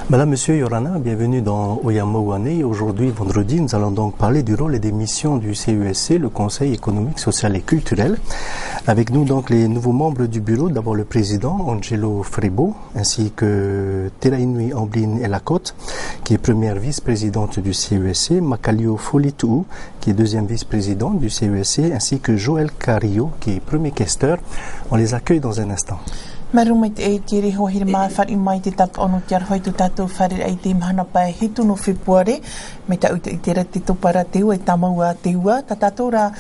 Madame, Monsieur Yorana, bienvenue dans Oyama-Wane. Aujourd'hui, vendredi, nous allons donc parler du rôle et des missions du CESC, le Conseil économique, social et culturel. Avec nous donc les nouveaux membres du bureau, d'abord le président Angelo Frebo, ainsi que Terainui Amblin Elacote, qui est première vice-présidente du CESC, Makalio Folitou, qui est deuxième vice-présidente du CESC, ainsi que Joël Carillo, qui est premier questeur. On les accueille dans un instant. Marumait e tiri hohir mai whari mai te tap onu te arhoi tu tātou whare ai te mahana pai hitu no Februare me ta uta i tera te topara teua e tamaua teua ta tātou ra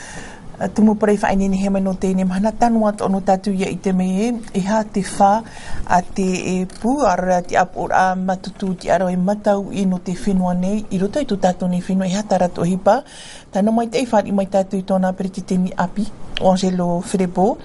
tumu parei whaini ni hema no tēne mahana tanua onu tātou ia i te mei e ha te wha a te e pū ara te apur a matutu te aro e matau i no te whenua nei i roto i tu tātou ni whenua e ha tarato hipa tana mai te whari mai tātou i tōna pere te teni api Angelo Frebo.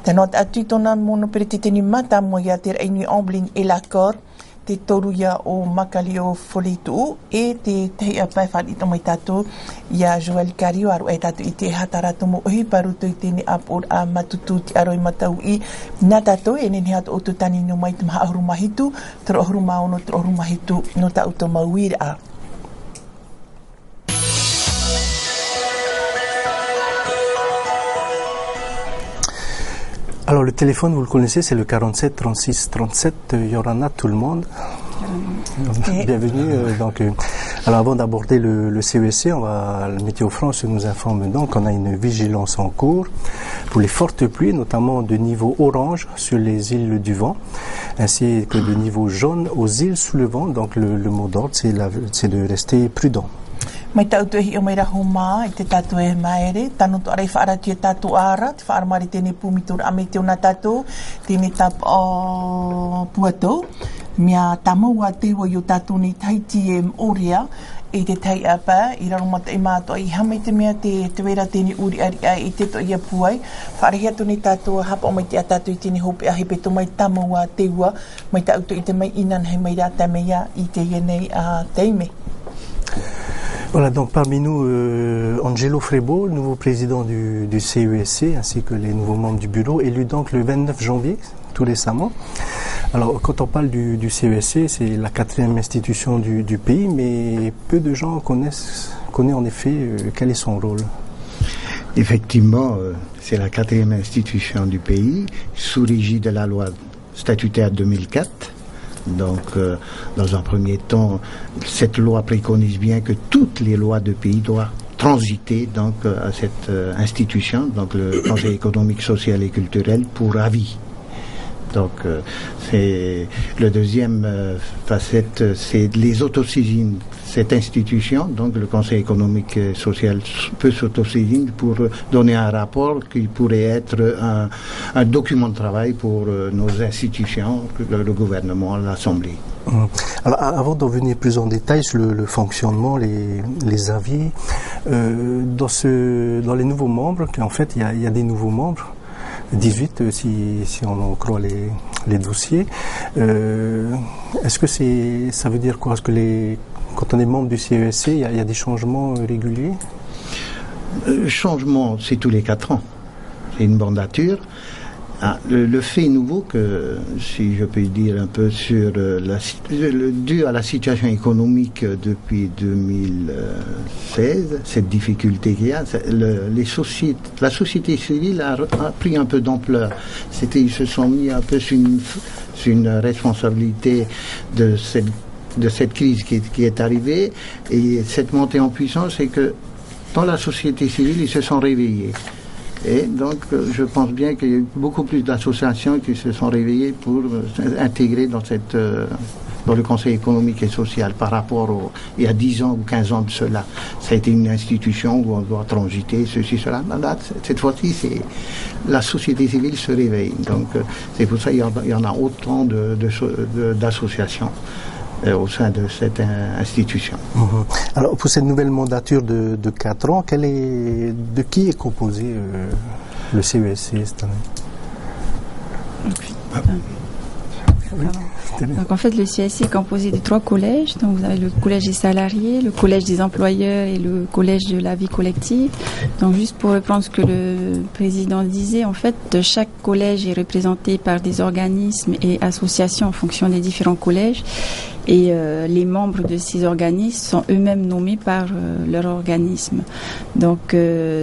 Tēnā atu tōna mono pere te teni mata mo ia te Terainui Amblin Elacote, te toruia o Makalio Folitou e te tehi a pai whari to mai tātou ia Joël Carillo aru e tātou i te hatarato mo ohi paruto i tēne apur a matutu te aroi matau i nā tātou e nene hatu o tu tani no mai te maha ahuru mahitu, tero ahuru maono, tero ahuru mahitu no ta uto mauira a. Alors le téléphone, vous le connaissez, c'est le 47 36 37. Yorana, tout le monde. Bienvenue. Alors avant d'aborder le CESC, le Météo France nous informe donc qu'on a une vigilance en cours pour les fortes pluies, notamment de niveau orange sur les îles du Vent, ainsi que de niveau jaune aux îles sous le vent. Donc le mot d'ordre, c'est de rester prudent. Mai tau tu hi o mai raho mā, i te tātou e maere, tano tu arei whaaratu e tātou ara, te whaarmari tēne pūmitur ame te ona tātou, tēne tap o puatou, mea tamaua tewa i o tātou ni taiti e oria, i te tei apa, i raromata i mātua, i hame te mea te wera tēne uri ari ai, i te to ia puai, whaarehi atu ni tātou hapa o mai te a tātou i tēne hope ahi peto mai tamaua tewa, mai tau tu i te mai inan hei mai rata mea i te ienei a teime. Voilà, donc parmi nous, Angelo Frebo, le nouveau président du CESC, ainsi que les nouveaux membres du bureau, élus donc le 29 janvier, tout récemment. Alors, quand on parle du CESC, c'est la 4e institution du pays, mais peu de gens connaissent en effet quel est son rôle. Effectivement, c'est la 4e institution du pays, sous régime de la loi statutaire 2004. Donc, dans un premier temps, cette loi préconise bien que toutes les lois de pays doivent transiter donc à cette institution, donc le Conseil économique, social et culturel, pour avis. Donc, c'est le deuxième facette, c'est les autosaisines. Cette institution, donc le Conseil économique et social, peut s'autosaisir pour donner un rapport qui pourrait être un document de travail pour nos institutions, le gouvernement, l'Assemblée. Alors, avant d'en venir plus en détail sur le fonctionnement, les avis, dans les nouveaux membres, en fait, il y a des nouveaux membres. 18 si on en croit les dossiers. Est-ce que ça veut dire quoi? Est-ce que quand on est membre du CESC, il y a des changements réguliers? Changement, c'est tous les 4 ans. C'est une mandature. Le fait nouveau que, si je peux dire un peu sur dû à la situation économique depuis 2016, cette difficulté qu'il y a, la société civile a pris un peu d'ampleur. Ils se sont mis un peu sur une responsabilité de cette crise qui est arrivée, et cette montée en puissance, c'est que dans la société civile, ils se sont réveillés. Et donc, je pense bien qu'il y a eu beaucoup plus d'associations qui se sont réveillées pour intégrer dans le Conseil économique et social par rapport il y a 10 ans ou 15 ans de cela. Ça a été une institution où on doit transiter, ceci, cela. Cette fois-ci, la société civile se réveille. Donc, c'est pour ça qu'il y en a autant d'associations au sein de cette institution. Alors, pour cette nouvelle mandature de 4 ans, de qui est composé le CESC cette année? Donc en fait, le CESC est composé de 3 collèges. Donc vous avez le collège des salariés, le collège des employeurs et le collège de la vie collective. Donc juste pour reprendre ce que le président disait, en fait, chaque collège est représenté par des organismes et associations en fonction des différents collèges. Et les membres de ces organismes sont eux-mêmes nommés par leur organisme. Donc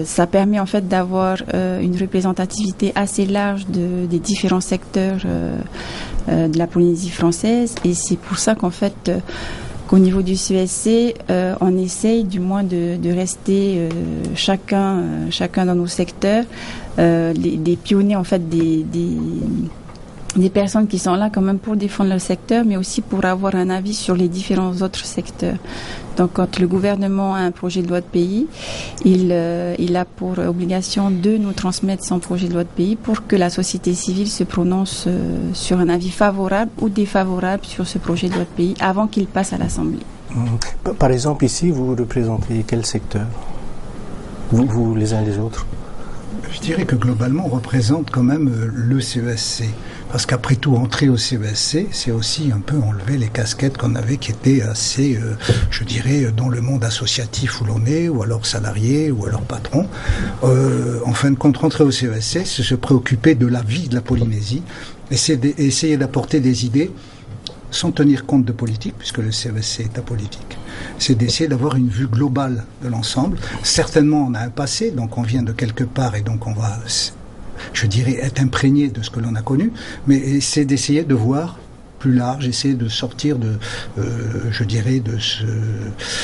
ça permet en fait d'avoir une représentativité assez large des différents secteurs de la Polynésie française. Et c'est pour ça qu'en fait qu'au niveau du CESC, on essaye du moins de rester chacun dans nos secteurs, des pionniers en fait des personnes qui sont là quand même pour défendre leur secteur, mais aussi pour avoir un avis sur les différents autres secteurs. Donc quand le gouvernement a un projet de loi de pays, il a pour obligation de nous transmettre son projet de loi de pays pour que la société civile se prononce sur un avis favorable ou défavorable sur ce projet de loi de pays avant qu'il passe à l'Assemblée. Par exemple, ici, vous représentez quel secteur, vous les uns les autres? Je dirais que globalement, on représente quand même le CESC. Parce qu'après tout, entrer au CESC, c'est aussi un peu enlever les casquettes qu'on avait qui étaient assez, je dirais, dans le monde associatif où l'on est, ou alors salarié, ou alors patron. En fin de compte, rentrer au CESC, c'est se préoccuper de la vie de la Polynésie, essayer d'apporter des idées sans tenir compte de politique, puisque le CESC est apolitique. C'est d'essayer d'avoir une vue globale de l'ensemble. Certainement, on a un passé, donc on vient de quelque part, et donc on va, je dirais, être imprégné de ce que l'on a connu, mais c'est d'essayer de voir plus large, essayer de sortir de, je dirais, de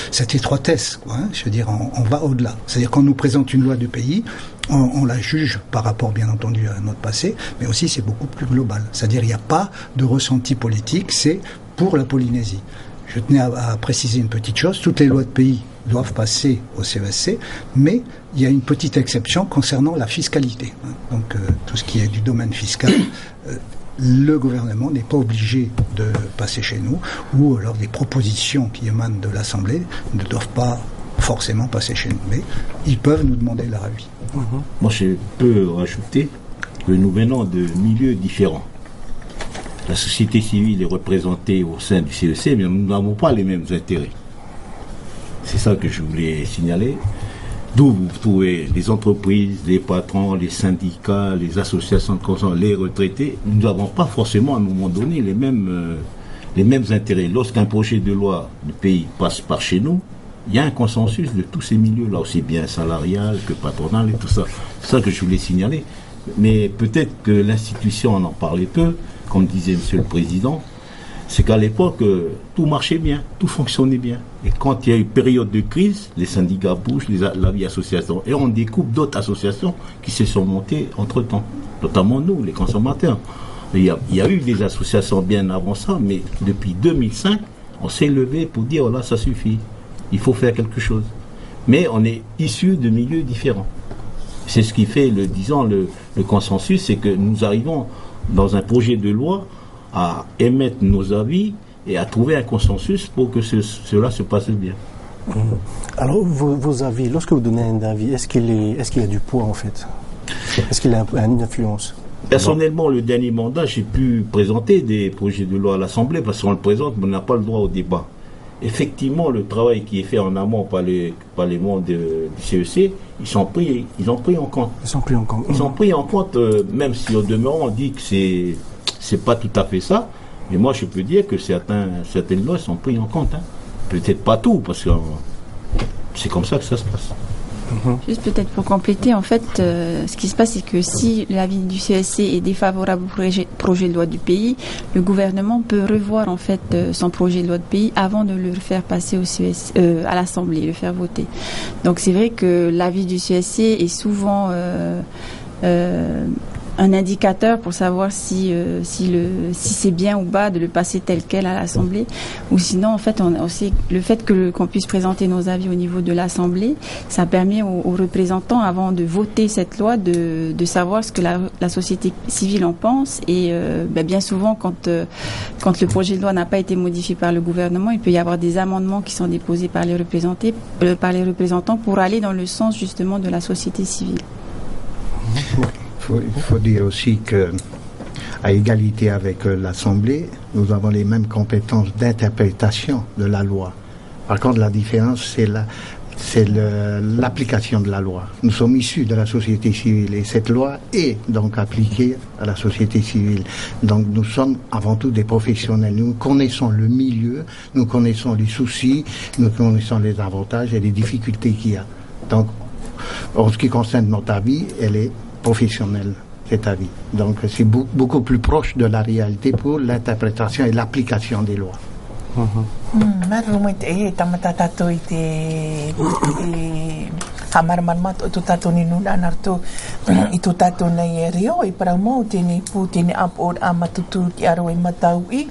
cette étroitesse, quoi, hein. Je veux dire, on va au-delà. C'est-à-dire qu'on nous présente une loi du pays, on la juge par rapport, bien entendu, à notre passé, mais aussi c'est beaucoup plus global. C'est-à-dire, il n'y a pas de ressenti politique, c'est pour la Polynésie. Je tenais à préciser une petite chose, toutes les lois de pays doivent passer au CESC, mais il y a une petite exception concernant la fiscalité. Donc tout ce qui est du domaine fiscal, le gouvernement n'est pas obligé de passer chez nous, ou alors des propositions qui émanent de l'Assemblée ne doivent pas forcément passer chez nous, mais ils peuvent nous demander leur avis. Moi je peux rajouter que nous venons de milieux différents. La société civile est représentée au sein du CESC, mais nous n'avons pas les mêmes intérêts. C'est ça que je voulais signaler. D'où vous trouvez les entreprises, les patrons, les syndicats, les associations de consommateurs, les retraités. Nous n'avons pas forcément à un moment donné les mêmes intérêts. Lorsqu'un projet de loi du pays passe par chez nous, il y a un consensus de tous ces milieux-là, aussi bien salarial que patronal et tout ça. C'est ça que je voulais signaler. Mais peut-être que l'institution en parlait peu, comme disait Monsieur le Président, c'est qu'à l'époque, tout marchait bien, tout fonctionnait bien. Et quand il y a eu période de crise, les syndicats bougent, la vie association, et on découpe d'autres associations qui se sont montées entre-temps, notamment nous, les consommateurs. Il y a eu des associations bien avant ça, mais depuis 2005, on s'est levé pour dire, oh là, ça suffit, il faut faire quelque chose. Mais on est issus de milieux différents. C'est ce qui fait, le consensus, c'est que nous arrivons dans un projet de loi à émettre nos avis et à trouver un consensus pour que cela se passe bien. Alors, vos avis, lorsque vous donnez un avis, est-ce qu'il a du poids en fait? Est-ce qu'il a une influence? Personnellement, le dernier mandat, j'ai pu présenter des projets de loi à l'Assemblée parce qu'on le présente, mais on n'a pas le droit au débat. Effectivement, le travail qui est fait en amont par les membres du CEC, ils ont pris en compte. Ils ont pris en compte, même si au demeurant on dit que c'est pas tout à fait ça, mais moi je peux dire que certaines lois sont prises en compte. Hein. Peut-être pas tout, parce que c'est comme ça que ça se passe. Juste peut-être pour compléter, en fait, ce qui se passe, c'est que si l'avis du CESC est défavorable au projet de loi du pays, le gouvernement peut revoir en fait son projet de loi de pays avant de le faire passer à l'Assemblée, le faire voter. Donc c'est vrai que l'avis du CESC est souvent un indicateur pour savoir si c'est bien ou pas de le passer tel quel à l'Assemblée, ou sinon en fait on sait le fait qu'on puisse présenter nos avis au niveau de l'Assemblée, ça permet aux représentants avant de voter cette loi de savoir ce que la société civile en pense, et bien souvent quand le projet de loi n'a pas été modifié par le gouvernement, il peut y avoir des amendements qui sont déposés par les représentants pour aller dans le sens justement de la société civile. Il faut dire aussi que, à égalité avec l'Assemblée, nous avons les mêmes compétences d'interprétation de la loi. Par contre, la différence, c'est c'est l'application de la loi. Nous sommes issus de la société civile et cette loi est donc appliquée à la société civile. Donc nous sommes avant tout des professionnels. Nous connaissons le milieu, nous connaissons les soucis, nous connaissons les avantages et les difficultés qu'il y a. Donc en ce qui concerne notre avis, elle est professionnelle, cet avis. Donc c'est beaucoup plus proche de la réalité pour l'interprétation et l'application des lois. Maru mai te e tamata tato I te hamaraman mato tu tato ni nuna narto I tu tato nei e rio I para mo tini pu tini ap or amatutu ti aro I matau I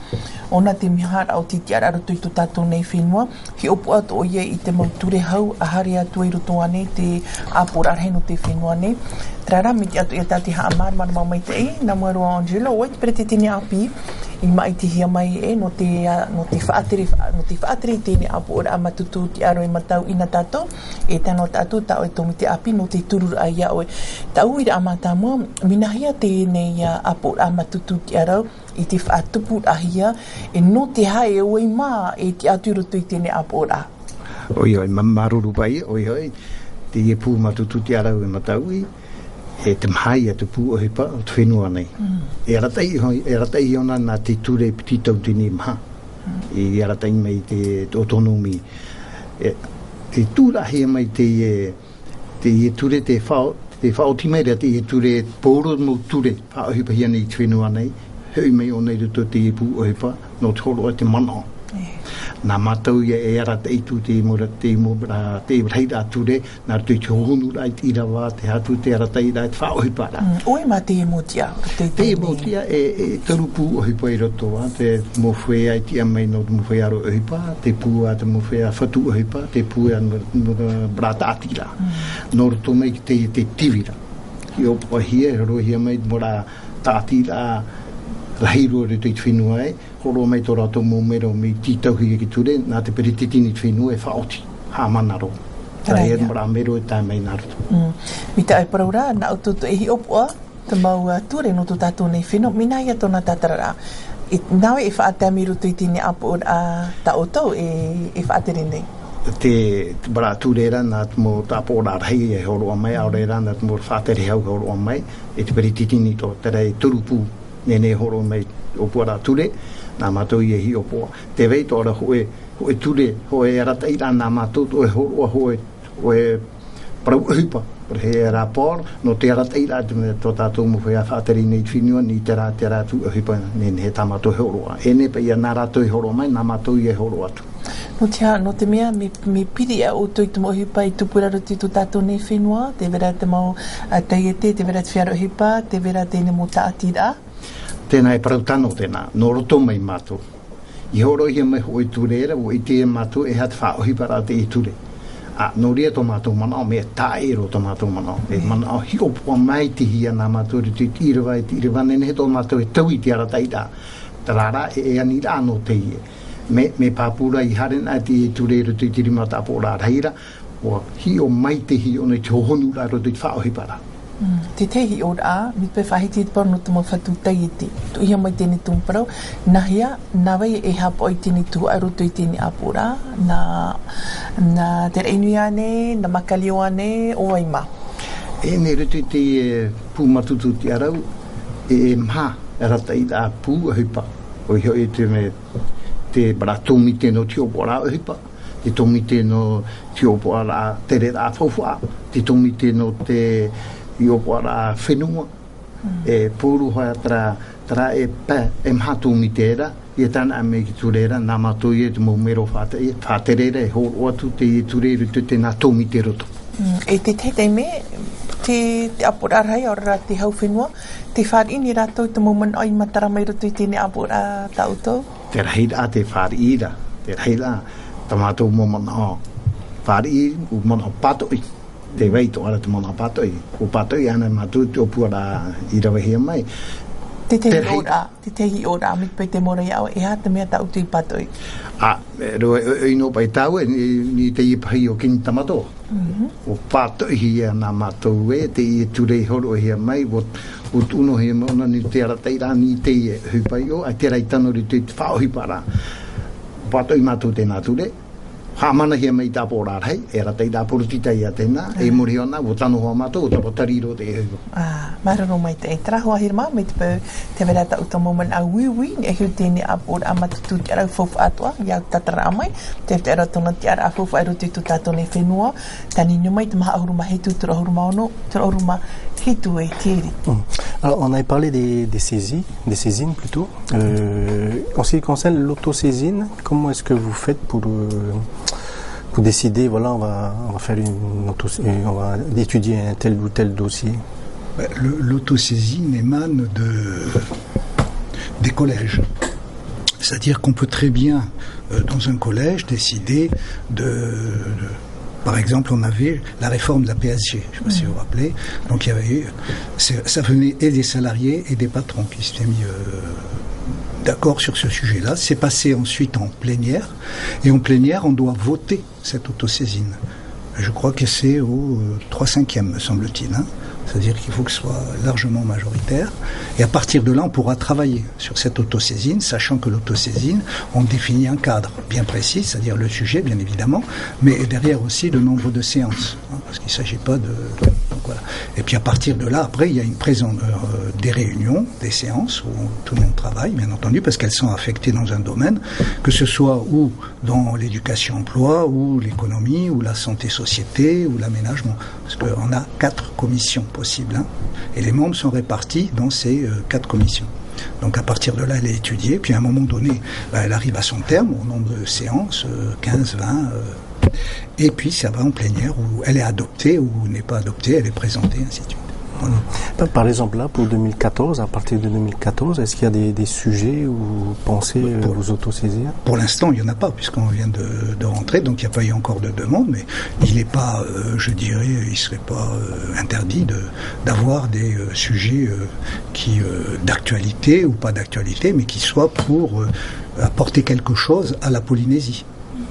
ona te mihar au ti tiara ro tu tato nei whenua ki opu ato o ye I te mauture hau a hari atu I roto ane te ap or arheno te whenua ne trara mi ti atu I tati hamaraman mai te e na maro Angelo o te prete tini api I mai te hia mai e no te whaatiri tēne apo ora amatutu ti aro I matau ina tato e tano tato tau e tomi te api no te tururu ai a oe tau ira amata mua minahia tēne apo ora amatutu ti aro I te whaatupu ahia e no te hae oe maa e te aturutu I tēne apo ora oi maruru pai oi te e pū matutu ti aro e matau I e te mahai atu pū o hepa o te whenua nei. E ratai ona nā te ture pititau tini maha. E ratai mai te autonomi. E tūrahi mai te ture te whao timere te ture pōro mo ture whao hepa hia nei te whenua nei. Hui mai o nei ruto te pū o hepa no te holo o te mana. Nā mātou e ratai tu te mora te reira ture nā tu te honu rai te irawa te hatu te ratai rai te whao hipara. Oe mā te emotia? Te emotia e tarupu o hipa I roto te mowhea ai tia mai no mowhea aro o hipa, te pū a te mowhea whatu o hipa, te pū a brata atira. Nō roto mai te tivira. Ki opo hia, rohia mai mora tātira rahiro re te whenua e, horo mai tō rato mō mero me titauhi ki ture, nā te perititini te whenua e whaoti, hā manaro. Tai e mora mero e tai mai naruto. Mita ai paraura, nā ututu e hi opua, te mau ture no tu tātou nei whenua, mina ia tōna tātarara. Nāwe e whaateami rutu I tini apo a ta otou e whaatere nei. Te bara tūrera nā mō tāpo ora rei e horo mai, aurera nā mō whaatere hau horo mai, e te perititini tō tere turupu, nene horo mai o puara ture, nā mātou I e hi o pua. Te wei tōra hoe ture, hoe rataira nā mātou, hoe horoa hoe parau hupa. He rapor, no te rataira tō tātou mo whea whāteri nei whinua, ni te rā tu hupa, nene he tā mātou horoa. E ne pa ia nā rātou horo mai, nā mātou I e horo atu. No te mea, me piri a o toi te mo hipa I tupura roti tu tātou nei whenua, te vera te mau teiete, te vera te whiaro hipa, te vera tēne mo tātira. Tēnā e parautano tēnā, no roto mai mātou. I horo hia mai hoi turera, o I te mātou e hata whaohi para te I ture. No rea tō mātou manao, me tā ero tō mātou manao. E manao hi opua mai te hia nā mātou te irawa e te irawa, nene he tō mātou e tau I te arataira. Tarara e anira no te ie. Me pāpura I harena te turera te tirimata apora reira, o hi o mai te hi o nei te hohonu raro te whaohi para. Te tehi o rā, mi pe whahiti te parano te mau whatu taiete. Tu ia mai tēne tūmparau, nahia, nā wai e hapo I tēne tu aroto I tēne apura, nā te reinui ane, nā makalio ane, o ai mā. E ne rutu te pū matutu te arau, e mha, e rata I tā pū a hipa. O hio e te baratomi te no tiopo rā a hipa. Te tomi te no tiopo rā tere rā whauwha. Te tomi te no te iopo rā whenua. E pūru hoa tra e pē, e mhatu mi tēra, I tāna me ki turera, nā mātou I te mō mero whāterera, e hōro atu te I tureru te nā tomi te roto. E te teitei me, te apura rai ora te hau whenua, te whārini rātou te mōman ai matara mai roto I tēne apura tautou? Te rahira te whārira, te rahira, ta mātou mōman o whāri u mana patoi. Te wei to ara te mana patoi. O patoi ana mātou te opua I rawahia mai. Te tehi ora, mi pai te mora iau, e hata mea tau tui patoi. Roe ino pai tau e ni te I pahi o kini tamato. O patoi hia nā mātou e, te I turei horo hia mai, o tuno hia mauna ni te arateira ni te I hupai o, a te rai tano ri te whaohi para. Patoi mātou te nā ture, Hamana hia mai ta pora hai, era tai da politita ia tena, e muri ona o tanu hoa matou, o ta potariro te ego. Marano mai te etra hoa hirma, mai te peu te verata o tamoman a wiwi, ni e hiu tēne a pōra a matutu te arau fofu atua, iau tatara amai, te te ara tona te ara a fofu aero te tutatone whenua, tani numai te maha ahuruma hitu, tura ahuruma ono, tura ahuruma hitu e tēri. Alors, on avait parlé des saisines plutôt. En ce qui concerne l'autosaisine, comment est-ce que vous faites pour décider, voilà, on va faire on va étudier un tel ou tel dossier? L'autosaisine émane des collèges. C'est-à-dire qu'on peut très bien, dans un collège, décider par exemple, on avait la réforme de la PSG, je ne sais pas si vous vous rappelez. Donc il y avait ça venait et des salariés et des patrons qui s'étaient mis d'accord sur ce sujet-là. C'est passé ensuite en plénière. Et en plénière, on doit voter cette autosaisine. Je crois que c'est au 3/5, me semble-t-il. Hein. C'est-à-dire qu'il faut que ce soit largement majoritaire. Et à partir de là, on pourra travailler sur cette autosaisine, sachant que l'autosaisine, on définit un cadre bien précis, c'est-à-dire le sujet, bien évidemment, mais derrière aussi le nombre de séances. Hein, parce qu'il ne s'agit pas de... Donc voilà. Et puis à partir de là, après, il y a une des réunions, des séances, où tout le monde travaille, bien entendu, parce qu'elles sont affectées dans un domaine, que ce soit ou dans l'éducation-emploi, ou l'économie, ou la santé-société, ou l'aménagement. Parce qu'on a 4 commissions possibles, hein, et les membres sont répartis dans ces 4 commissions. Donc à partir de là, elle est étudiée, puis à un moment donné, elle arrive à son terme, au nombre de séances, 15, 20, et puis ça va en plénière, où elle est adoptée ou n'est pas adoptée, elle est présentée, ainsi de suite. Voilà. Par exemple, là, pour 2014, à partir de 2014, est-ce qu'il y a des sujets où vous pensez vous autosaisir? Pour l'instant, il n'y en a pas, puisqu'on vient de rentrer, donc il n'y a pas eu encore de demande, mais il n'est pas, je dirais, il ne serait pas interdit d'avoir des sujets d'actualité ou pas d'actualité, mais qui soient pour apporter quelque chose à la Polynésie.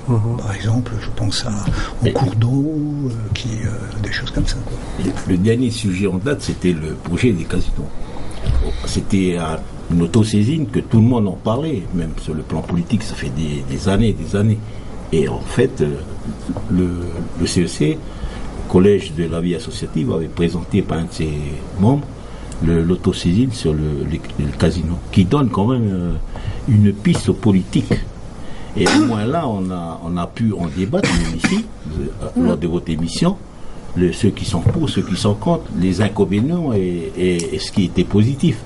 Par exemple, je pense au cours d'eau, des choses comme ça. Quoi. Le dernier sujet en date, c'était le projet des casinos. C'était une autosaisine que tout le monde en parlait, même sur le plan politique, ça fait des années. Et en fait, le CEC, Collège de la vie associative, avait présenté par un de ses membres l'autosaisine sur le casino, qui donne quand même une piste politique. Et au moins là, on a pu en débattre, même ici, lors de votre émission, ceux qui sont pour, ceux qui sont contre, les inconvénients et ce qui était positif.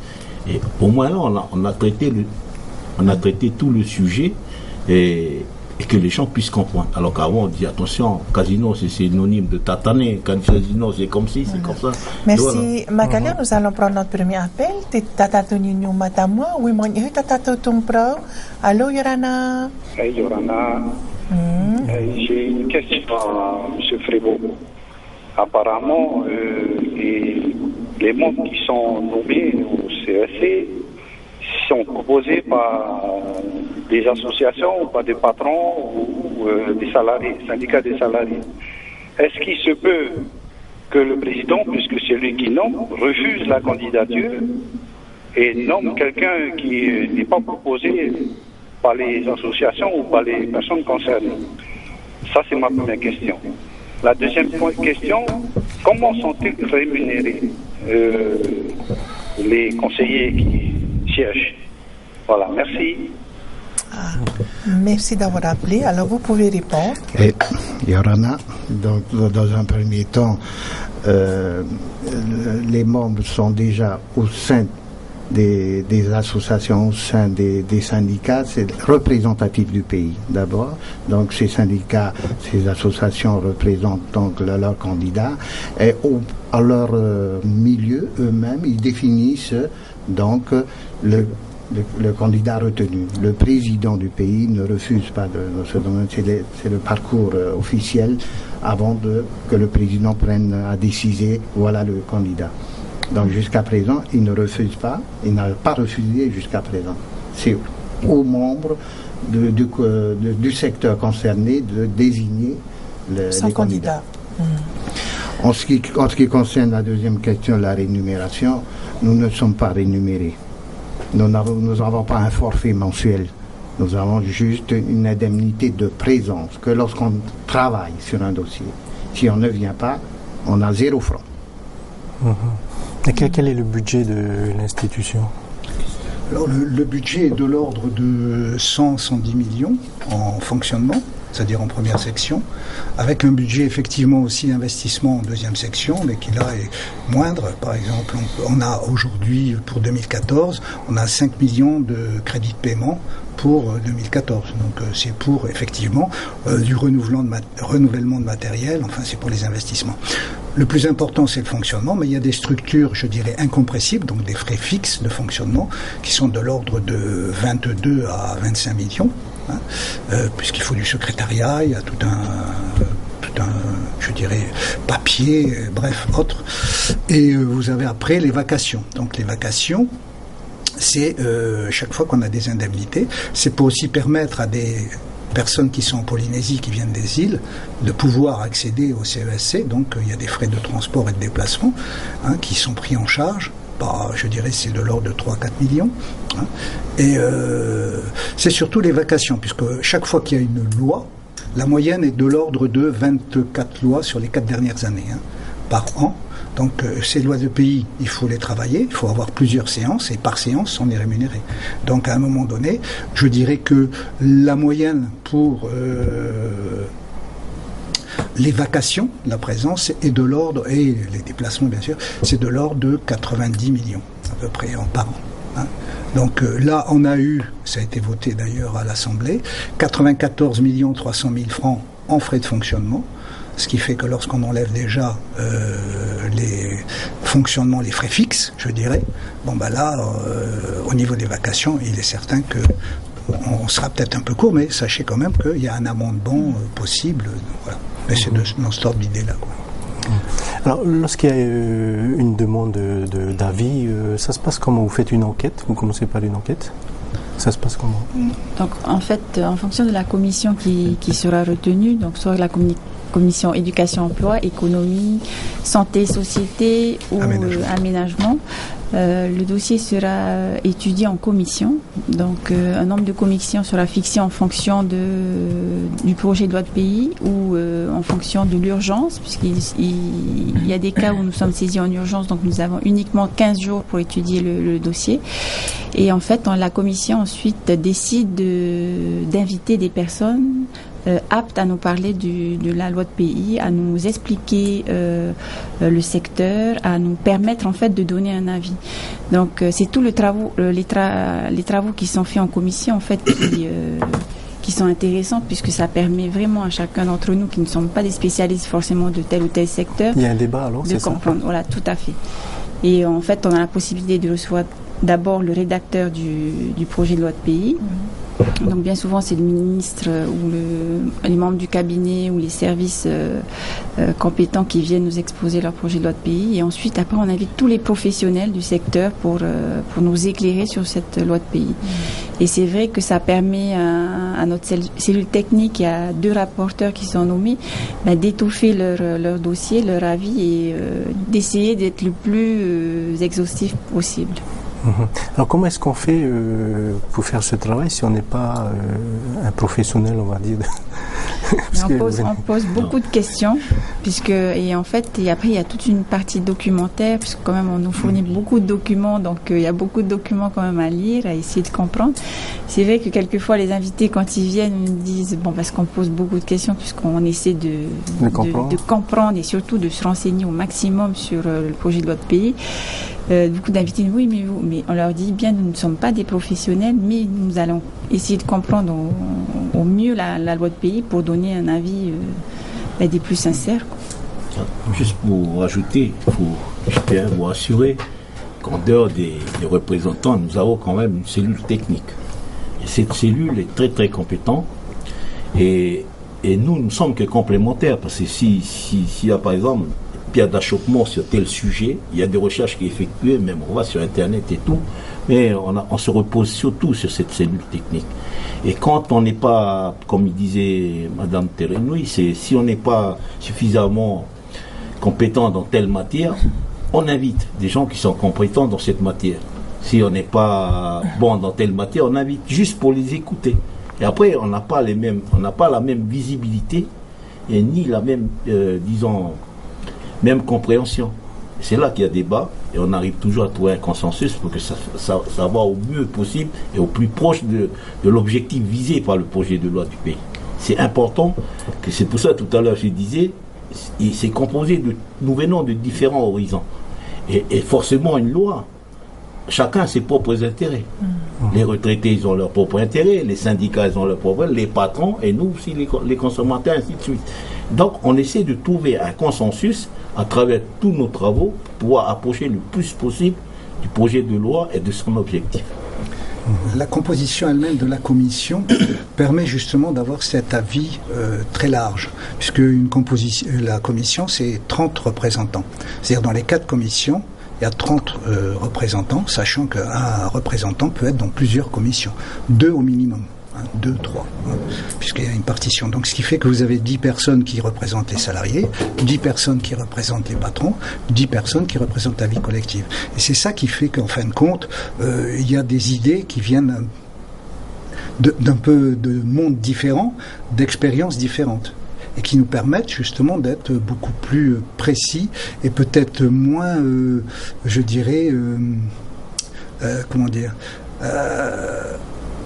Et au moins là, on a traité tout le sujet et que les gens puissent comprendre. Alors qu'avant, on dit attention, casino c'est synonyme de tatané, casino c'est comme ci, c'est comme ça. Merci. Magalia, nous allons prendre notre premier appel. Tatato Nino Matamua, oui, mon Tatato Tumpro. Allô, Yorana. Hey, Yorana. J'ai une question à M. Frébeau. Apparemment, les membres qui sont nommés au CEC sont composés par des associations, ou par des patrons ou des salariés, syndicats des salariés. Est-ce qu'il se peut que le président, puisque c'est lui qui nomme, refuse la candidature et nomme quelqu'un qui n'est pas proposé par les associations ou par les personnes concernées? Ça, c'est ma première question. La deuxième question, comment sont-ils rémunérés les conseillers qui siègent? Voilà, merci. Merci d'avoir appelé. Alors, vous pouvez répondre. Et Yorana, donc, dans un premier temps, les membres sont déjà au sein des associations, au sein des syndicats, c'est représentatif du pays d'abord. Donc ces syndicats, ces associations représentent donc leurs candidats et à leur milieu eux-mêmes, ils définissent donc le candidat retenu. Le président du pays ne refuse pas de ce domaine, c'est le parcours officiel avant que le président prenne à décider, voilà le candidat. Donc jusqu'à présent, il ne refuse pas, il n'a pas refusé jusqu'à présent. C'est aux membres du secteur concerné de désigner les candidats. En ce qui concerne la deuxième question, la rémunération, nous ne sommes pas rémunérés. Nous n'avons pas un forfait mensuel Nous avons juste une indemnité de présence que lorsqu'on travaille sur un dossier. Si on ne vient pas, on a 0 franc. Et quel est le budget de l'institution? Alors le budget est de l'ordre de 110 millions en fonctionnement, c'est-à-dire en première section, avec un budget effectivement aussi d'investissement en deuxième section, mais qui là est moindre. Par exemple, on a aujourd'hui, pour 2014, on a 5 millions de crédits de paiement pour 2014. Donc c'est pour effectivement du renouvellement de matériel, enfin c'est pour les investissements. Le plus important, c'est le fonctionnement, mais il y a des structures, je dirais, incompressibles, donc des frais fixes de fonctionnement, qui sont de l'ordre de 22 à 25 millions, hein, puisqu'il faut du secrétariat, il y a tout un, je dirais, papier, bref, autre. Et vous avez après les vacations. Donc les vacations, c'est chaque fois qu'on a des indemnités, c'est pour aussi permettre à des personnes qui sont en Polynésie, qui viennent des îles, de pouvoir accéder au CESC. Donc il y a des frais de transport et de déplacement, hein, qui sont pris en charge. Je dirais c'est de l'ordre de 3-4 millions. Hein. Et c'est surtout les vacations, puisque chaque fois qu'il y a une loi, la moyenne est de l'ordre de 24 lois sur les 4 dernières années, hein, par an. Donc ces lois de pays, il faut les travailler, il faut avoir plusieurs séances, et par séance, on est rémunéré. Donc à un moment donné, je dirais que la moyenne pour les vacations, la présence, est de l'ordre, et les déplacements bien sûr, c'est de l'ordre de 90 millions à peu près par an. Hein. Donc là, on a eu, ça a été voté d'ailleurs à l'Assemblée, 94 300 000 francs en frais de fonctionnement. Ce qui fait que lorsqu'on enlève déjà les fonctionnements, les frais fixes, je dirais, là, au niveau des vacations, il est certain que on sera peut-être un peu court, mais sachez quand même qu'il y a un amendement possible. Voilà. Mais c'est dans cet ordre d'idée-là, quoi. Alors, lorsqu'il y a une demande d'avis, ça se passe comment? Vous faites une enquête? Vous commencez par une enquête? Ça se passe comment? Donc, en fait, en fonction de la commission qui sera retenue, donc soit la commission éducation, emploi, économie, santé, société ou aménagement. Le dossier sera étudié en commission. Donc, un nombre de commissions sera fixé en fonction du projet de loi de pays ou en fonction de l'urgence, puisqu'il y a des cas où nous sommes saisis en urgence, donc nous avons uniquement 15 jours pour étudier le dossier. Et en fait, la commission ensuite décide d'inviter des personnes aptes à nous parler de la loi de pays, à nous expliquer le secteur, à nous permettre en fait de donner un avis. Donc c'est tout les travaux qui sont faits en commission en fait qui sont intéressants, puisque ça permet vraiment à chacun d'entre nous qui ne sommes pas des spécialistes forcément de tel ou tel secteur. Il y a un débat alors, de comprendre. Voilà, tout à fait. Et en fait, on a la possibilité de recevoir d'abord le rédacteur du projet de loi de pays. Donc bien souvent c'est le ministre ou les membres du cabinet ou les services compétents qui viennent nous exposer leur projet de loi de pays, et ensuite après on invite tous les professionnels du secteur pour nous éclairer sur cette loi de pays. Et c'est vrai que ça permet à notre cellule technique et à 2 rapporteurs qui sont nommés d'étoffer leur dossier, leur avis, et d'essayer d'être le plus exhaustif possible. Alors comment est-ce qu'on fait pour faire ce travail si on n'est pas un professionnel, on va dire? On pose beaucoup de questions, et après il y a toute une partie documentaire, puisque quand même on nous fournit beaucoup de documents, donc il y a beaucoup de documents quand même à lire, à essayer de comprendre. C'est vrai que quelquefois les invités, quand ils viennent, nous disent parce qu'on pose beaucoup de questions, puisqu'on essaie de comprendre et surtout de se renseigner au maximum sur le projet de loi de pays. Beaucoup d'invités, mais on leur dit bien, nous ne sommes pas des professionnels, mais nous allons essayer de comprendre au mieux la loi de pays pour donner un avis des plus sincères. Juste pour rajouter, je tiens à vous assurer qu'en dehors des représentants, nous avons quand même une cellule technique. Et cette cellule est très très compétente, et nous ne sommes que complémentaires, parce que s'il y a par exemple pierre d'achoppement sur tel sujet, il y a des recherches qui sont effectuées, même on va sur internet et tout, mais on se repose surtout sur cette cellule technique. Et quand on n'est pas, comme disait Madame Terenoui, si on n'est pas suffisamment compétent dans telle matière, on invite des gens qui sont compétents dans cette matière. Si on n'est pas bon dans telle matière, on invite juste pour les écouter. Et après, on n'a pas la même visibilité et ni la même, même compréhension. C'est là qu'il y a débat et on arrive toujours à trouver un consensus pour que ça va au mieux possible et au plus proche de l'objectif visé par le projet de loi du pays. C'est important, que c'est pour ça tout à l'heure je disais, c'est composé nous venons de différents horizons. Et forcément une loi, chacun a ses propres intérêts. Les retraités, ils ont leurs propres intérêts, les syndicats, ils ont leurs propres intérêts, les patrons, et nous aussi, les consommateurs, ainsi de suite. Donc, on essaie de trouver un consensus à travers tous nos travaux pour pouvoir approcher le plus possible du projet de loi et de son objectif. La composition elle-même de la commission permet justement d'avoir cet avis très large, puisque la commission, c'est 30 représentants. C'est-à-dire dans les 4 commissions, il y a 30 représentants, sachant qu'un représentant peut être dans plusieurs commissions. 2 au minimum. 2, 3, puisqu'il y a une partition. Donc ce qui fait que vous avez 10 personnes qui représentent les salariés, 10 personnes qui représentent les patrons, 10 personnes qui représentent la vie collective. Et c'est ça qui fait qu'en fin de compte, il y a des idées qui viennent d'un peu de mondes différents, d'expériences différentes, et qui nous permettent justement d'être beaucoup plus précis et peut-être moins, je dirais,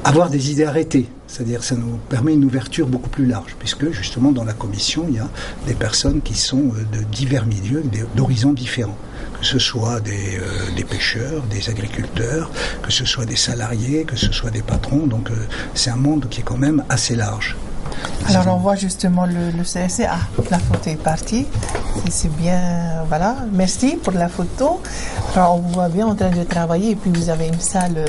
avoir des idées arrêtées, c'est-à-dire ça nous permet une ouverture beaucoup plus large, puisque justement dans la commission il y a des personnes qui sont de divers milieux, d'horizons différents, que ce soit des pêcheurs, des agriculteurs, que ce soit des salariés, que ce soit des patrons, donc c'est un monde qui est quand même assez large. Alors on voit justement le CSC. Ah, la photo est partie. C'est bien, voilà. Merci pour la photo. Alors on vous voit bien en train de travailler et puis vous avez une salle,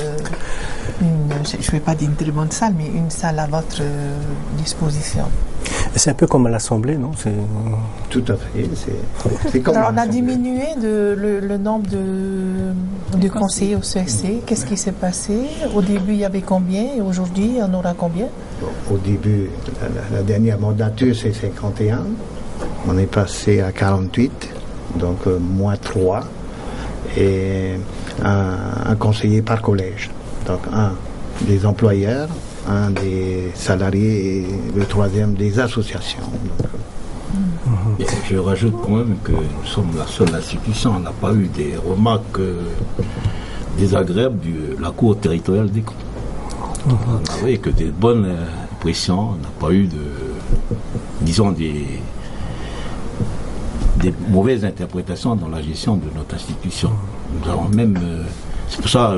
je ne vais pas dire une très bonne salle, mais une salle à votre disposition. C'est un peu comme à l'Assemblée, non? Tout à fait. C'est comme alors on a diminué le nombre de conseillers au CSC. Qu'est-ce qui s'est passé? Au début, il y avait combien et aujourd'hui, il y en aura combien? Au début, la dernière mandature, c'est 51. On est passé à 48, donc moins 3. Et un conseiller par collège. Donc un des employeurs, un des salariés et le troisième des associations. Donc, je rajoute quand même que nous sommes la seule institution. On n'a pas eu des remarques désagréables de la Cour territoriale des comptes. On n'a que des bonnes impressions. On n'a pas eu des mauvaises interprétations dans la gestion de notre institution. Nous avons même, c'est pour ça,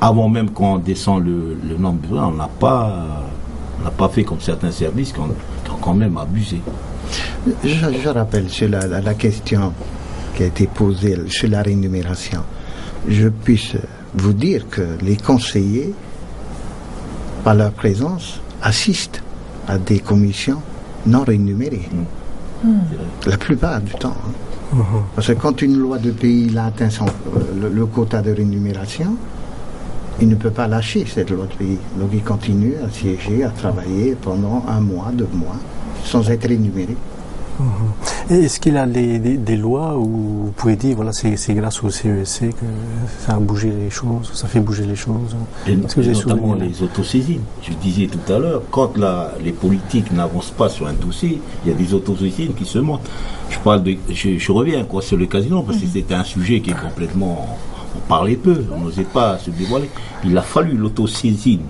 avant même qu'on descende le nombre de on n'a pas fait comme certains services qui ont quand même abusé. Je rappelle sur la question qui a été posée sur la rémunération. Je puisse vous dire que les conseillers, par leur présence, assistent à des commissions non rémunérées. La plupart du temps. Parce que quand une loi de pays a atteint le quota de rémunération, il ne peut pas lâcher cette loi de pays. Donc il continue à siéger, à travailler pendant 1 mois, 2 mois, sans être rémunéré. Et est-ce qu'il y a des lois où vous pouvez dire, voilà, c'est grâce au CESC que ça a bougé les choses, ça fait bouger les choses? Et notamment les autosaisines. Je disais tout à l'heure, quand les politiques n'avancent pas sur un dossier, il y a des autosaisines qui se montent. Je reviens sur le casino, parce que c'était un sujet qui est complètement... On parlait peu, on n'osait pas se dévoiler. Il a fallu l'autosaisine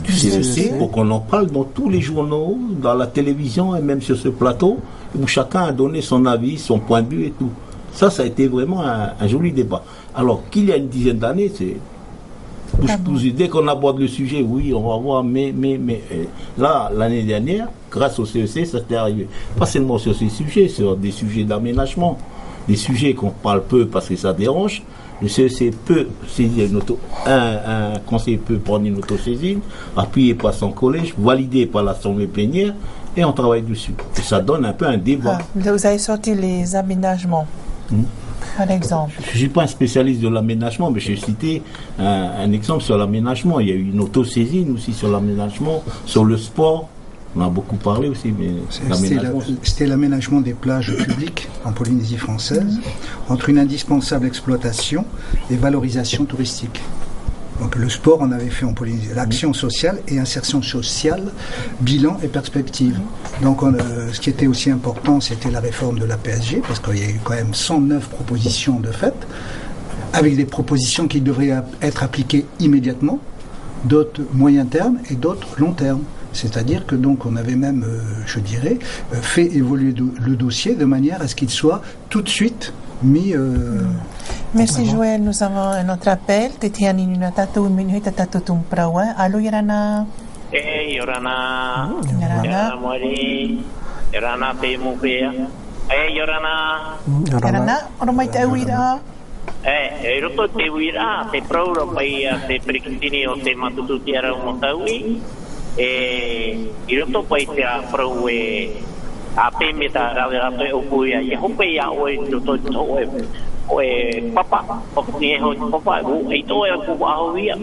du CEC pour qu'on en parle dans tous les journaux, dans la télévision et même sur ce plateau, où chacun a donné son avis, son point de vue et tout. Ça a été vraiment un joli débat. Alors qu'il y a une dizaine d'années, c'est dès qu'on aborde le sujet, oui, on va voir, mais là, l'année dernière, grâce au CEC, ça s'est arrivé. Pas seulement sur ces sujets, sur des sujets d'aménagement, des sujets qu'on parle peu parce que ça dérange. Le CEC peut saisir un conseiller peut prendre une autosaisine, appuyé par son collège, validé par l'assemblée plénière, et on travaille dessus. Et ça donne un peu un débat. Vous avez sorti les aménagements, par exemple. Je ne suis pas un spécialiste de l'aménagement, mais j'ai cité un exemple sur l'aménagement. Il y a eu une autosaisine aussi sur l'aménagement, sur le sport. On a beaucoup parlé aussi, mais c'était l'aménagement des plages publiques en Polynésie française, entre une indispensable exploitation et valorisation touristique. Donc le sport, on avait fait en Polynésie, l'action sociale et insertion sociale, bilan et perspective. Donc ce qui était aussi important, c'était la réforme de la PSG, parce qu'il y a eu quand même 109 propositions de fait, avec des propositions qui devraient être appliquées immédiatement, d'autres moyen terme et d'autres long terme. C'est-à-dire que donc on avait même, je dirais, fait évoluer le dossier de manière à ce qu'il soit tout de suite mis. Merci Joël, nous avons un autre appel. Tetiani nuna tatou minu tatou tumprawa. Allô Yorana. Yorana. Yorana. Mori. Yorana te mupea. Yorana. Yorana. Ora mai te uira. Roto te uira, te prouro pai te prikitini o te matutu tiara o motaui. Roto pai te prou a pemeta ra te opuia. Ia hope ia o roto o papa, o ni ho papa o e to e ku a hoia.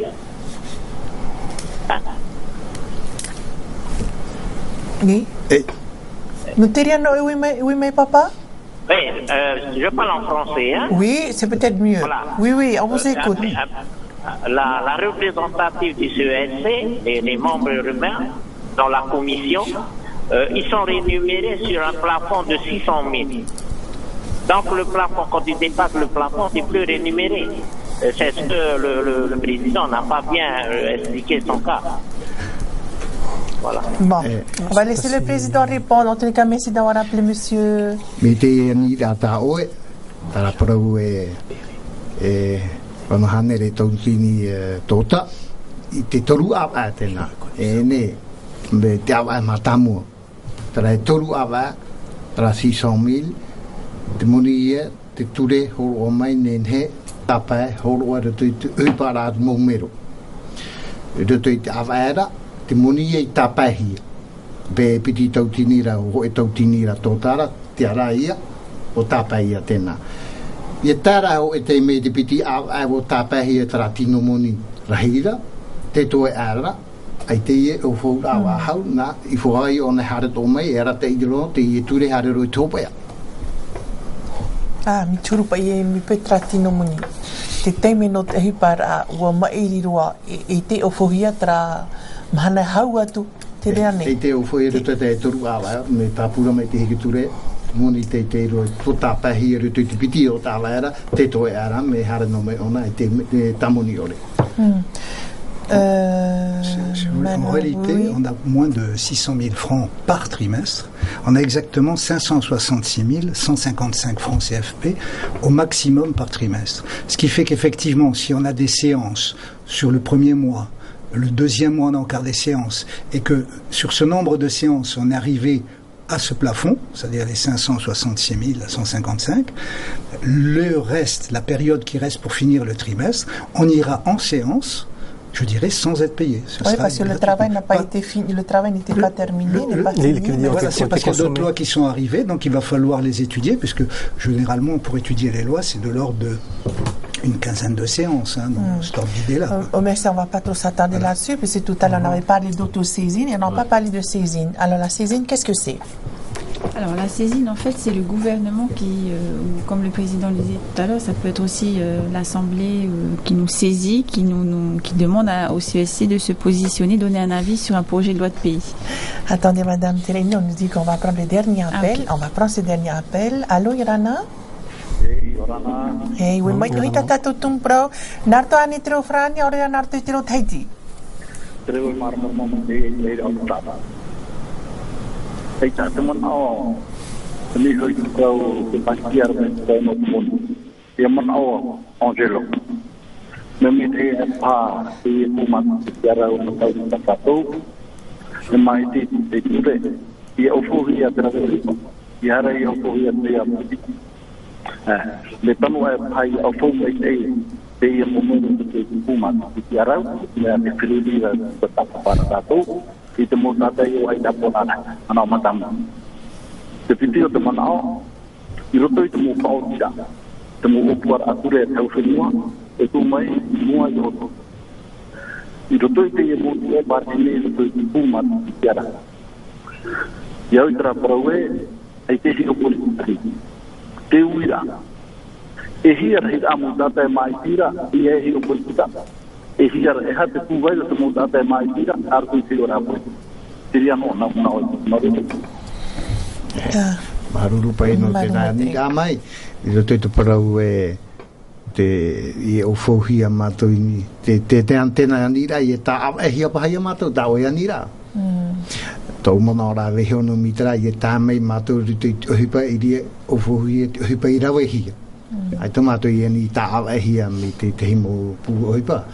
Ni? Nous terions oui mais papa? Je parle en français. Hein? Oui, c'est peut-être mieux. Voilà. Oui, on vous écoute. La représentative du CESC et les membres roumains dans la commission, ils sont rémunérés sur un plafond de 600 000. Donc le plafond, quand il dépasse le plafond, il n'est plus rémunéré. C'est ce que le président n'a pas bien expliqué son cas. Voilà. Bon, on va laisser le président répondre. En tout cas, merci d'avoir appelé monsieur. Te moni e tapahi be piti tautinira o e tautinira tōtara te araia o tapahi a tēnā. I tara o e te me te piti a o tapahi e tara tino moni rahira, te toe ara, ai te e o fōu awa hau na i fōai o ne hara tō mai e ara te idiro te i ture hara roi tōpea. Mi turu pa i mi petra tino moni. Te teime no te hipara ua mairi roa e te o fōhia tra mahana hau atu te rea nei. Te o fōi ruta te toru awa, me tāpura mai te hiki ture, moni te roi tō tāpahi e ruta te piti o tā laera, te toe ara, me hara no mai ona, te tamoni ore. En réalité, on a moins de 600 000 francs par trimestre. On a exactement 566 155 francs CFP au maximum par trimestre. Ce qui fait qu'effectivement, si on a des séances sur le premier mois, le deuxième mois on a encore des séances, et que sur ce nombre de séances on est arrivé à ce plafond, c'est-à-dire les 566 155, le reste, la période qui reste pour finir le trimestre, on ira en séance, je dirais, sans être payé. Oui, parce que le travail n'a pas été fini, le travail n'était pas terminé, n'est pas fini. Voilà, c'est parce qu'il y a d'autres lois qui sont arrivées, donc il va falloir les étudier, puisque généralement, pour étudier les lois, c'est de l'ordre de une quinzaine de séances, hein, donc cet ordre d'idée-là. Merci, on ne va pas trop s'attarder là-dessus, parce que tout à l'heure, on avait parlé d'autosaisine, et on n'a pas parlé de saisine. Alors, la saisine, qu'est-ce que c'est? Alors la saisine, en fait, c'est le gouvernement qui, comme le président le disait tout à l'heure, ça peut être aussi l'Assemblée qui nous saisit, qui demande au CESC de se positionner, donner un avis sur un projet de loi de pays. Attendez, Madame Télénie, on nous dit qu'on va prendre le dernier appel. Okay. On va prendre ce dernier appel. Allô, Irana? Yorana. Hey, oui, moi, tu as tatou tumpro. Narto anitro frani, ora narto itro taiti. Treu marmo de otava. Ei tā te mana o ni hoi kau te pastiar me tōno tōno. Ia mana o Angelo. Me me te e pā te e pūmata te tiara o matau ni takatou. E mai te ture. Ia ofuhi a te raweriko. Ia hara i ofuhi a te amuti. Le tanu e pai ofuhi te e pūmata te pūmata te tiara o. Ia te whiriri a te takapara tātou. I te mōtata i o ai taponana, anau matama. Te whitio te manao, i roto i te mō paotira, te mō opuar akure e tau whenua, e tū mai i mua i roto. I roto i te e mōti e bārtine i roto i te pūmata i tiara. Ia itra proe ai te hio politiki. Te uira. E hia rei amutata e mai tira i e hio politika. E hia e hate kuwai te mutata e mai tira artu i te ora po. Tiria no na no. Maruru pai no te nani ka mai. I roto te parau e te o fohia matou ni te antena anira i ta e hia pa hia matou ta o anira. Tau mana ora vehe ono mitra i ta mai matou te hipa i o fohia hipa i rawe hia. Ai to matou i ni ta e hia mi te himo pu o hipa.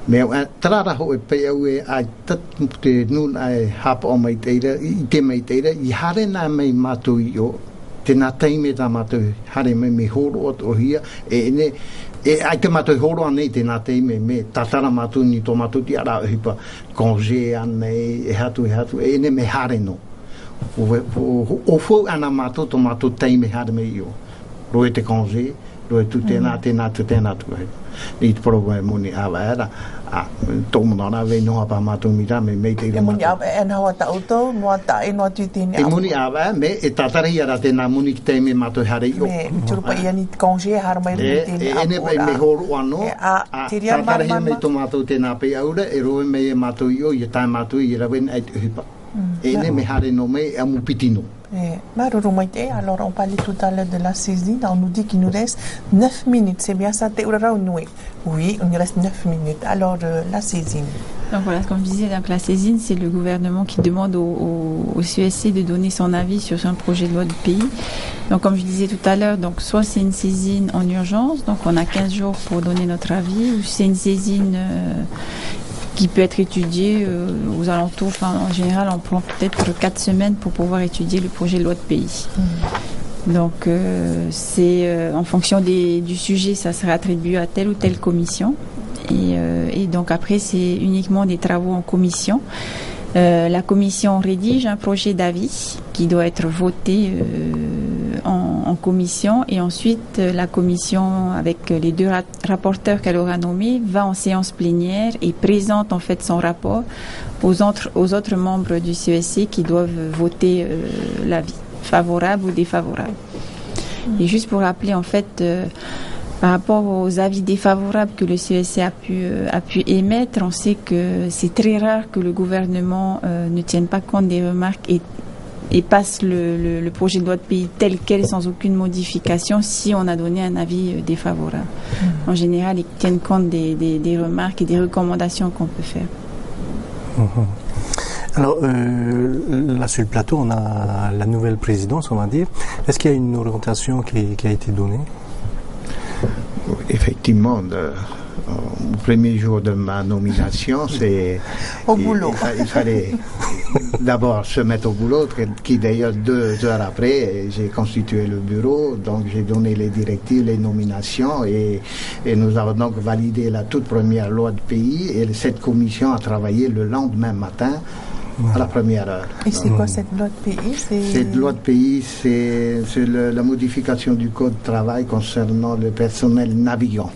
Me trara ho e pe au e ai tat te nun ai hap o mai teira i te mai teira i hare na mai matou i o te nā teime tā mātou hare me horo o hia e ai te mātou horo anei te nā teime me tatara mātou ni tō mātou ti ara hipa congé anei e hatu e ne me hare no o fo ana mātou tō mātou teime hare me i o roe te congé roe tu tēnā tu ni te poro e moni awa era tō mana ve noa pa mātou mira me mei te e moni awa e nawa ta auto noa ta e noa tu tēne e moni awa me e tatari ara te nā moni ki teime mātou hare i o me turupa ia ni congé hara mai rui tēne e ne me horo anō tatari me tō mātou tēnā pe aura e roe me e mātou i o i tā mātou i rawen ai te hipa e ne me hare no me e amu pitino. Alors on parlait tout à l'heure de la saisine, on nous dit qu'il nous reste 9 minutes, c'est bien ça, oui, il nous reste 9 minutes, alors la saisine. Donc voilà, comme je disais, donc la saisine, c'est le gouvernement qui demande au CESC de donner son avis sur un projet de loi du pays. Donc comme je disais tout à l'heure, donc soit c'est une saisine en urgence, donc on a 15 jours pour donner notre avis, ou c'est une saisine qui peut être étudié aux alentours, enfin en général on prend peut-être 4 semaines pour pouvoir étudier le projet de loi de pays. Donc c'est en fonction du sujet, ça sera attribué à telle ou telle commission et donc après c'est uniquement des travaux en commission. La commission rédige un projet d'avis qui doit être voté en commission et ensuite la commission avec les 2 rapporteurs qu'elle aura nommés va en séance plénière et présente en fait son rapport aux autres membres du CESC qui doivent voter l'avis favorable ou défavorable. Et juste pour rappeler en fait par rapport aux avis défavorables que le CESC a pu émettre, on sait que c'est très rare que le gouvernement ne tienne pas compte des remarques et passe le projet de loi de pays tel quel sans aucune modification si on a donné un avis défavorable. En général, ils tiennent compte des remarques et des recommandations qu'on peut faire. Alors, là sur le plateau, on a la nouvelle présidence, on va dire. Est-ce qu'il y a une orientation qui a été donnée ? Effectivement, au premier jour de ma nomination, c'est au boulot. Il fallait d'abord se mettre au boulot, qui d'ailleurs 2 heures après, j'ai constitué le bureau, donc j'ai donné les directives, les nominations et nous avons donc validé la toute première loi de pays et cette commission a travaillé le lendemain matin à la première heure. Et c'est quoi cette loi de pays? Cette loi de pays, c'est la modification du code de travail concernant le personnel navigant.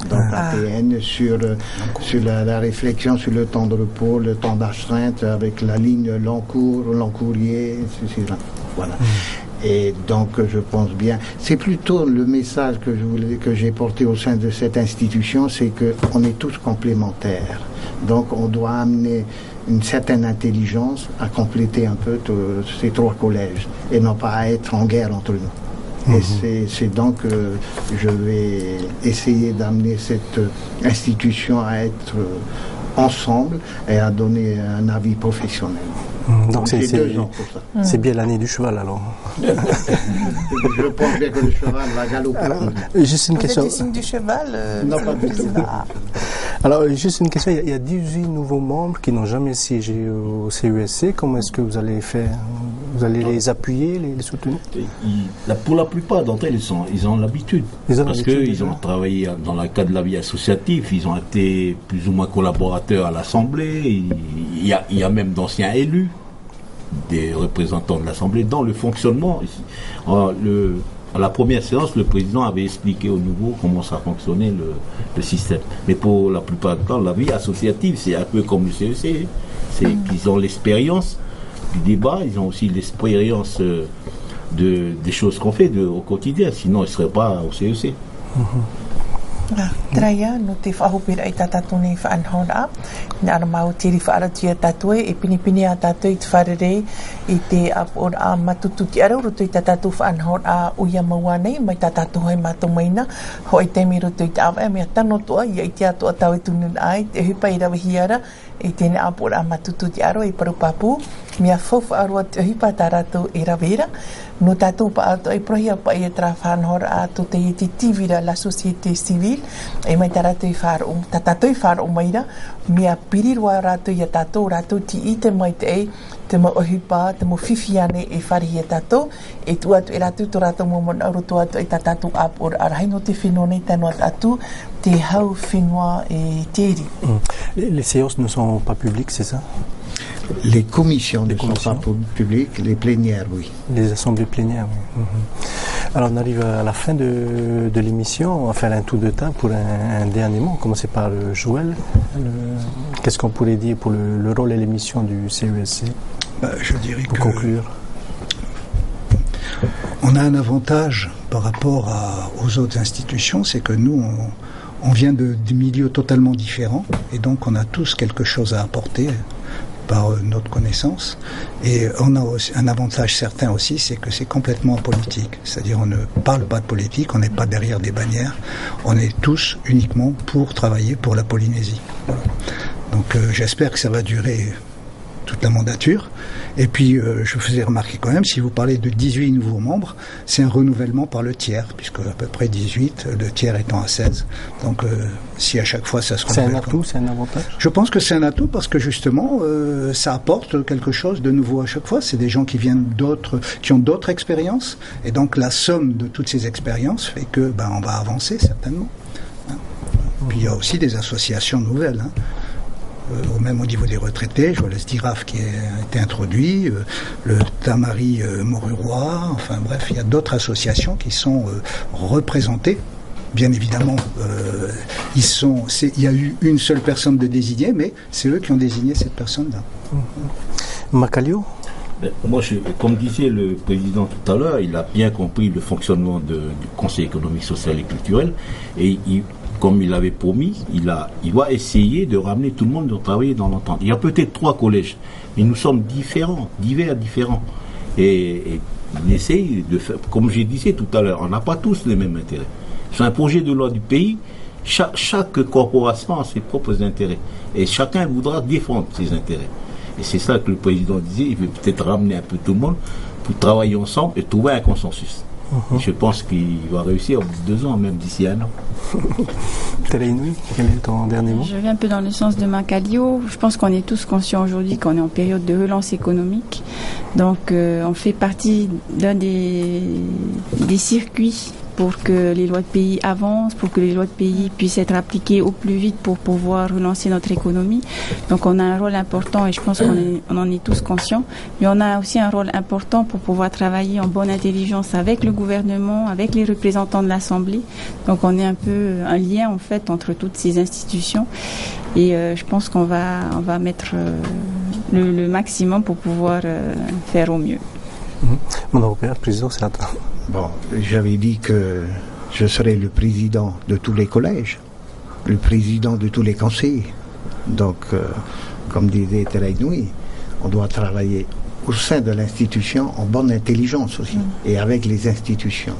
Donc ATN sur la réflexion sur le temps de repos, le temps d'astreinte avec la ligne long-courrier, voilà. Et donc je pense bien, c'est plutôt le message que j'ai porté au sein de cette institution, c'est qu'on est tous complémentaires. Donc on doit amener une certaine intelligence à compléter un peu ces 3 collèges et non pas à être en guerre entre nous. Et c'est donc je vais essayer d'amener cette institution à être ensemble et à donner un avis professionnel. Donc c'est bien l'année du cheval alors. Je pense bien que le cheval va galoper. Alors, juste une question. Vous êtes signe du cheval non, pas du tout. Alors, juste une question. Il y a 18 nouveaux membres qui n'ont jamais siégé au CESC. Comment est-ce que vous allez faire? Vous allez les appuyer, les soutenir? Pour la plupart d'entre eux, ils ont l'habitude. Parce qu'ils ont travaillé dans le cadre de la vie associative. Ils ont été plus ou moins collaborateurs à l'Assemblée. Il y a même d'anciens élus, des représentants de l'Assemblée, dans le fonctionnement. À la première séance, le président avait expliqué au nouveau comment ça fonctionnait le système. Mais pour la plupart du temps, la vie associative, c'est un peu comme le CEC. C'est qu'ils ont l'expérience du débat, ils ont aussi l'expérience des choses qu'on fait au quotidien, sinon ils ne seraient pas au CEC. Traia, no te whahopira i tātātou nei whaanhaura. Nā ara mau tiri whaaratia tātou e pinipini a tātou i te wharere i te apora a matutu ki ara roto i tātātou whaanhaura uia maua nei, mai tātātou hoi mātou maina, hoi te mi roto i te awa, e mea tano toa, i te ato a tau e tunun ai, te hupa i rawa hiara, i tēne apora a matutu ki aro i parupapu, mea whauwha arua te hupa tā rātou i rawera, no tātou pa ato i prohia pa i e tra whaanhaura a to te i te tivira la société civile, e mai tā rātou i whāra o maira, mea pirirua rātou i a tātou ti i te mai te ei, te mo ohipa, te mo whiwhiane e wharihi e tātou, e tu atu e rātou to rātou momon auro to atu e tātou ap or arahi no te whenua nei tano atu, te hau whenua e tēri. Les séances ne sont pas publiques, c'est ça? Les commissions ne sont pas publiques, les plénières, oui. Les assemblées plénières, oui. Alors on arrive à la fin de l'émission, on va faire un tour de table pour un dernier mot. On va commencer par Joël. Qu'est-ce qu'on pourrait dire pour le rôle et l'émission du CESC Je dirais pour conclure. On a un avantage par rapport aux autres institutions, c'est que nous, on vient de milieux totalement différents et donc on a tous quelque chose à apporter par notre connaissance. Et on a aussi un avantage certain aussi, c'est que c'est complètement apolitique. C'est-à-dire on ne parle pas de politique, on n'est pas derrière des bannières, on est tous uniquement pour travailler pour la Polynésie. Voilà. Donc j'espère que ça va durer toute la mandature. Et puis, je faisais remarquer quand même, si vous parlez de 18 nouveaux membres, c'est un renouvellement par le tiers, puisque à peu près 18, le tiers étant à 16. Donc, si à chaque fois ça se renouvelle... C'est un atout, c'est un avantage? Je pense que c'est un atout parce que justement, ça apporte quelque chose de nouveau à chaque fois. C'est des gens qui viennent qui ont d'autres expériences. Et donc, la somme de toutes ces expériences fait que, on va avancer certainement. Hein. Puis, il y a aussi des associations nouvelles, hein. Même au niveau des retraités, je vois le SDIRAF qui a été introduit, le Tamari Morurois, enfin bref, il y a d'autres associations qui sont représentées. Bien évidemment, il y a eu une seule personne de désignée, mais c'est eux qui ont désigné cette personne-là. Macalio? Moi, comme disait le président tout à l'heure, il a bien compris le fonctionnement du Conseil économique, social et culturel, et comme il avait promis, il va essayer de ramener tout le monde à travailler dans l'entente. Il y a peut-être 3 collèges, mais nous sommes différents. Et il essaye de faire, comme je disais tout à l'heure, on n'a pas tous les mêmes intérêts. C'est un projet de loi du pays, chaque corporation a ses propres intérêts. Et chacun voudra défendre ses intérêts. Et c'est ça que le président disait, il veut peut-être ramener un peu tout le monde pour travailler ensemble et trouver un consensus. Je pense qu'il va réussir au bout de 2 ans, même d'ici 1 an. Téléinoui, quel est ton dernier mot? Je vais un peu dans le sens de Macalio. Je pense qu'on est tous conscients aujourd'hui qu'on est en période de relance économique. Donc on fait partie d'un des circuits pour que les lois de pays avancent, pour que les lois de pays puissent être appliquées au plus vite pour pouvoir relancer notre économie. Donc on a un rôle important et je pense qu'on en est tous conscients. Mais on a aussi un rôle important pour pouvoir travailler en bonne intelligence avec le gouvernement, avec les représentants de l'Assemblée. Donc on est un peu un lien en fait entre toutes ces institutions. Et je pense qu'on va mettre le maximum pour pouvoir faire au mieux. Mon Européen, président, c'est à toi. Bon, j'avais dit que je serais le président de tous les collèges, le président de tous les conseils. Donc, comme disait Téléinoui, on doit travailler au sein de l'institution en bonne intelligence aussi, et avec les institutions.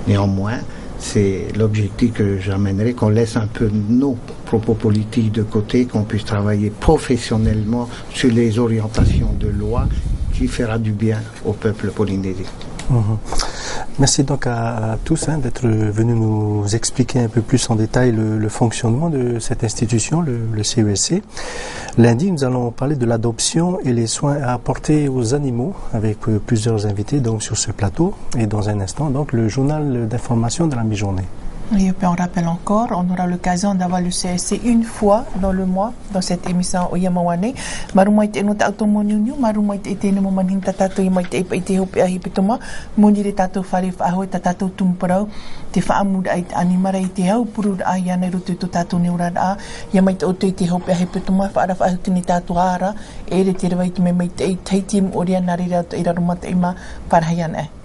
Néanmoins, c'est l'objectif que j'amènerai, qu'on laisse un peu nos propos politiques de côté, qu'on puisse travailler professionnellement sur les orientations de loi qui fera du bien au peuple polynésien. Merci donc à tous d'être venus nous expliquer un peu plus en détail le fonctionnement de cette institution, le CESC. Lundi, nous allons parler de l'adoption et les soins à apporter aux animaux avec plusieurs invités donc sur ce plateau. Et dans un instant, donc le journal d'information de la mi-journée. Et puis on rappelle encore, on aura l'occasion d'avoir le CSC une fois dans le mois dans cette émission Oyamawane. Marumait eno tauto moniu, marumait etene mo manin tatato i mai te ite hope a hipitoma, monire tato fare fa ho tatato tumprau, te fa amuda ai animara i te hau puru ai ana rutu to tato neurada, ia mai te te hope a hipitoma fa ara fa tini tato ara, e re te rewai te me mai te taitim oria narira to ira rumata ima parhaiana.